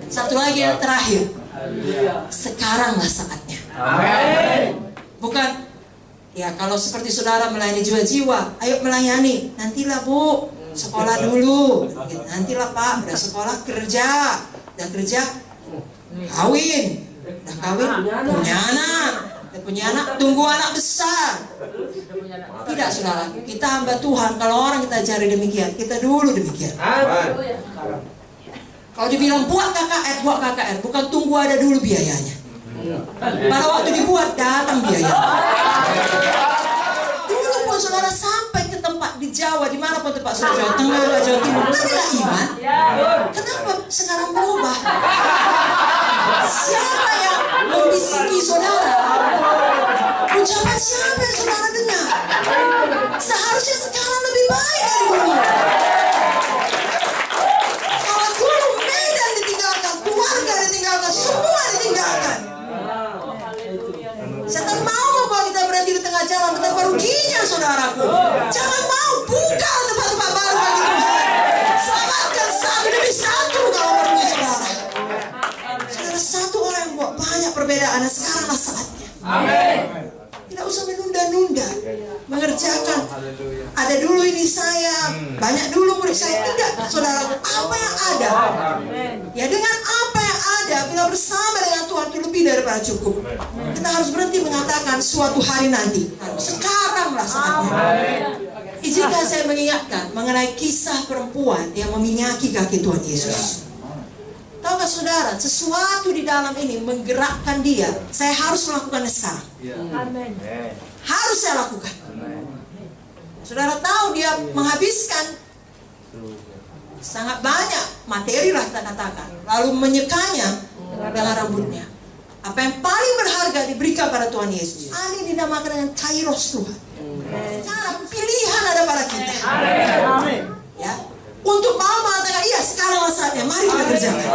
Satu lagi yang terakhir, sekaranglah saatnya. Bukan, ya kalau seperti saudara melayani jiwa-jiwa, ayo melayani. Nantilah Bu, sekolah dulu. Nantilah Pak, udah sekolah kerja. Udah kerja, kawin. Udah kawin, punya anak. Udah punya anak, tunggu anak besar. Tidak saudara, kita hamba Tuhan. Kalau orang kita cari demikian, kita dulu demikian. Kalau dibilang buat KKR, bukan tunggu ada dulu biayanya. Pada waktu dibuat, datang biaya. Dulu pun saudara sampai ke tempat di Jawa, di mana pun tempat saudara, Jawa Tengah, Jawa Timur, kan ada iman. Kenapa sekarang berubah? Siapa yang membisiki saudara? Ucapan siapa yang saudara dengar? Seharusnya sekarang lebih baik dari dulu. Kalau dulu Medan ditinggalkan, keluarga ditinggalkan, semua ditinggalkan. Setan mau membawa kita berhenti di tengah jalan, betapa ruginya saudaraku. Jangan mau, buka tempat-tempat baru bagi Tuhan. Selamatkan satu demi satu kalau perlu saudara. Saudara, satu orang yang buat banyak perbedaan, dan sekaranglah saatnya. Amin. Tidak usah menunda-nunda mengerjakan. Ada dulu ini saya, banyak dulu murid saya. Tidak, saudara, apa yang ada, ya dengan apa yang ada, bila bersama dengan Tuhan itu lebih daripada cukup. Kita harus berhenti mengatakan suatu hari nanti. Sekaranglah saatnya. Izinkan saya mengingatkan mengenai kisah perempuan yang meminyaki kaki Tuhan Yesus. Tahukah saudara, sesuatu di dalam ini menggerakkan dia. Saya harus melakukannya sekarang. Harus saya lakukan. Saudara tahu dia menghabiskan sangat banyak materi lah kita katakan, lalu menyekanya dengan rambutnya. Apa yang paling berharga diberikan pada Tuhan Yesus. Ini dinamakan dengan kairos Tuhan. Sekarang pilihan ada pada kita. Ya, untuk mau mengatakan iya sekarang saatnya, mari kita kerjakan.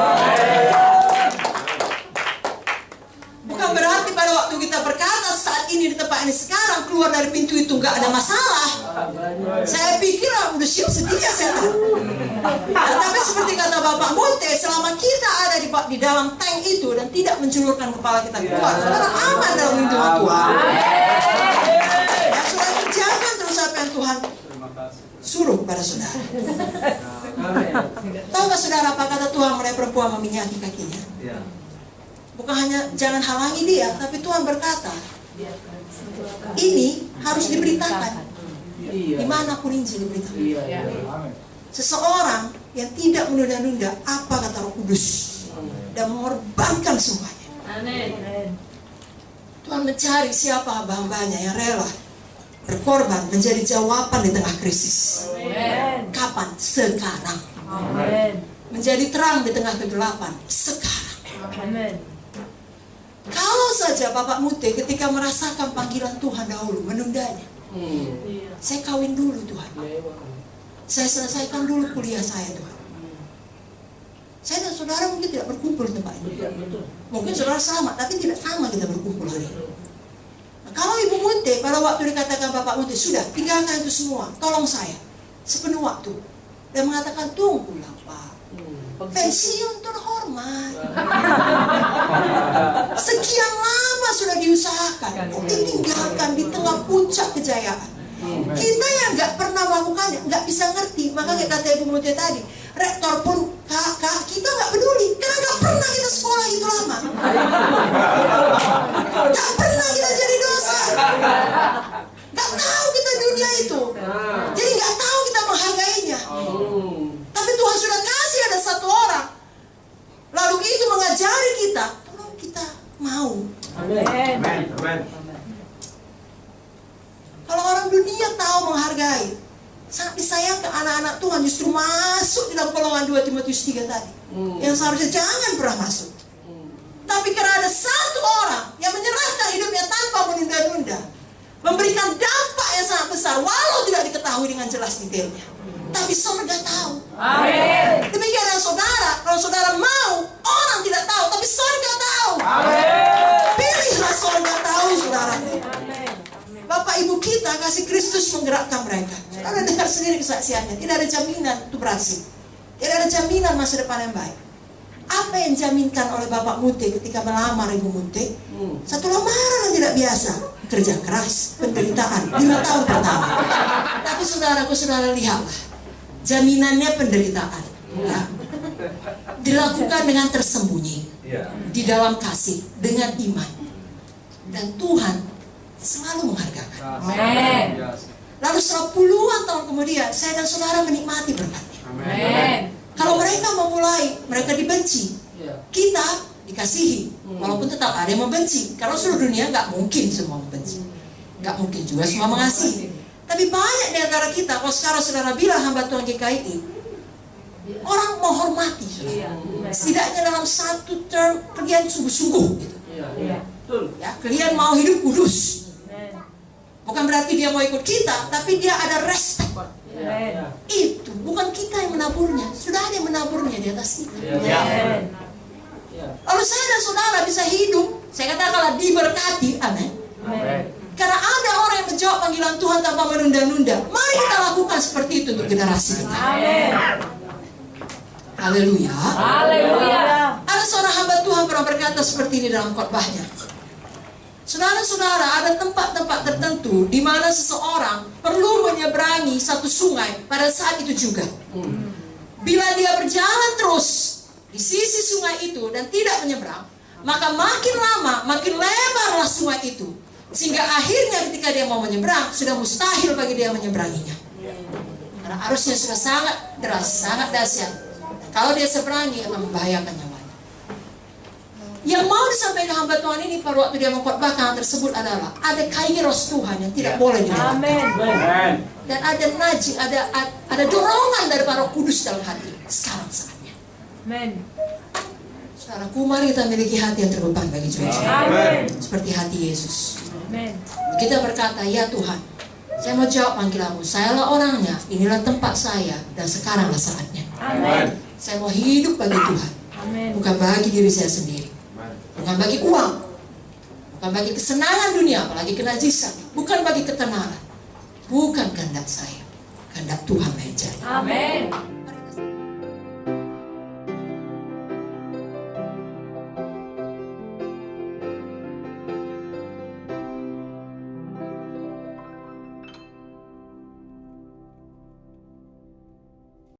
Bukan berarti pada waktu kita berkata saat ini di tempat ini sekarang keluar dari pintu itu nggak ada masalah. Saya pikir udah siap sedia setan. Tapi seperti kata Bapak Monte, selama kita ada di dalam tank itu dan tidak menjulurkan kepala kita keluar, saudara aman dalam lindungan Tuhan. Ya, saudara kerjakan terus apa yang Tuhan suruh kepada saudara. Tahukah saudara apa kata Tuhan mengenai perempuan meminyaki kakinya? Bukan hanya jangan halangi dia, tapi Tuhan berkata, ini harus diberitakan. Di mana pun Injil diberitakan. Seseorang yang tidak menunda-nunda apa kata Roh Kudus dan mengorbankan semuanya. Tuhan mencari siapa hamba-hambanya yang rela berkorban menjadi jawaban di tengah krisis. Kapan? Sekarang. Menjadi terang di tengah kegelapan. Sekarang. Kalau saja Bapak Mute ketika merasakan panggilan Tuhan dahulu menundanya. Saya kawin dulu Tuhan. Saya selesaikan dulu kuliah saya Tuhan. Saya dan saudara mungkin tidak berkumpul di tempat ini. Mungkin saudara selamat, tapi tidak sama kita berkumpul hari ini. Nah, kalau Ibu Munte pada waktu dikatakan Bapak Munte, sudah tinggalkan itu semua, tolong saya sepenuh waktu. Dan mengatakan tunggulah Pak, pensiun terhormat. Sekian lama sudah diusahakan, ditinggalkan di tengah puncak kejayaan. Kita yang nggak pernah melakukannya, nggak bisa ngerti. Maka kayak kata Ibu Munte tadi, rektor pun kakak kita nggak peduli, karena nggak pernah kita sekolah itu lama, nggak pernah kita jadi dosen, nggak tahu kita dunia itu, jadi nggak tahu kita menghargainya. Tapi Tuhan sudah kasih ada satu orang, lalu itu mengajari kita, tolong kita mau. Amin. Kalau orang dunia tahu menghargai, sangat disayangkan anak-anak Tuhan justru masuk di dalam golongan 2 Timotius 3 tadi. Yang seharusnya jangan pernah masuk. Tapi karena ada satu orang yang menyerahkan hidupnya tanpa menunda-nunda, memberikan dampak yang sangat besar, walau tidak diketahui dengan jelas detailnya. Tapi surga tahu. Amin. Demikian dengan saudara, kalau saudara mau, orang tidak tahu, tapi surga tahu. Amin. Pilihlah surga tahu, saudara. Bapak ibu kita kasih Kristus menggerakkan mereka. Saudara dengar sendiri kesaksiannya. Tidak ada jaminan itu berhasil. Tidak ada jaminan masa depan yang baik. Apa yang jaminkan oleh Bapak Munte ketika melamar Ibu Munte? Satu lamaran yang tidak biasa, kerja keras, penderitaan 5 tahun pertama. Tapi saudara lihatlah, jaminannya penderitaan, ya. Dilakukan dengan tersembunyi, di dalam kasih, dengan iman, dan Tuhan selalu menghargakan. Amin. Lalu setelah puluhan tahun kemudian, saya dan saudara menikmati berkatnya. Amin. Kalau mereka memulai, mereka dibenci, kita dikasihi, walaupun tetap ada yang membenci. Kalau seluruh dunia nggak mungkin semua membenci, nggak mungkin juga semua mengasihi. Tapi banyak di antara kita, kalau sekarang saudara bilang hamba Tuhan GKI, orang menghormati, saudara. Setidaknya dalam satu term kalian sungguh-sungguh, gitu. Ya, kalian mau hidup kudus. Bukan berarti dia mau ikut kita, tapi dia ada respect. Itu bukan kita yang menaburnya, sudah ada yang menaburnya di atas kita. Lalu saya dan saudara bisa hidup, saya katakanlah diberkati, amin. Karena ada orang yang menjawab panggilan Tuhan tanpa menunda-nunda. Mari kita lakukan seperti itu untuk generasi kita. Haleluya. Ada seorang hamba Tuhan pernah berkata seperti ini dalam khotbahnya. Saudara-saudara, ada tempat-tempat tertentu di mana seseorang perlu menyeberangi satu sungai pada saat itu juga. Bila dia berjalan terus di sisi sungai itu dan tidak menyeberang, maka makin lama, makin lebarlah sungai itu. Sehingga akhirnya ketika dia mau menyeberang, sudah mustahil bagi dia menyeberanginya. Karena arusnya sudah sangat deras, sangat dahsyat. Kalau dia seberangi akan membahayakan nyawanya. Yang mau disampaikan hamba Tuhan ini pada waktu dia mengkhotbahkan tersebut adalah ada kairos Tuhan yang tidak boleh dilewatkan. Dan ada najis, ada dorongan dari Roh Kudus dalam hati. Sekarang saatnya. Saudaraku, mari kita miliki hati yang terbeban bagi Tuhan. Seperti hati Yesus. Kita berkata, ya Tuhan, saya mau jawab panggilanmu. Sayalah orangnya, inilah tempat saya, dan sekaranglah saatnya. Saya mau hidup bagi Tuhan, bukan bagi diri saya sendiri. Bukan bagi uang, bukan bagi kesenangan dunia, apalagi kenajisan, bukan bagi ketenaran, bukan kehendak saya, kehendak Tuhan yang jadi. Amin.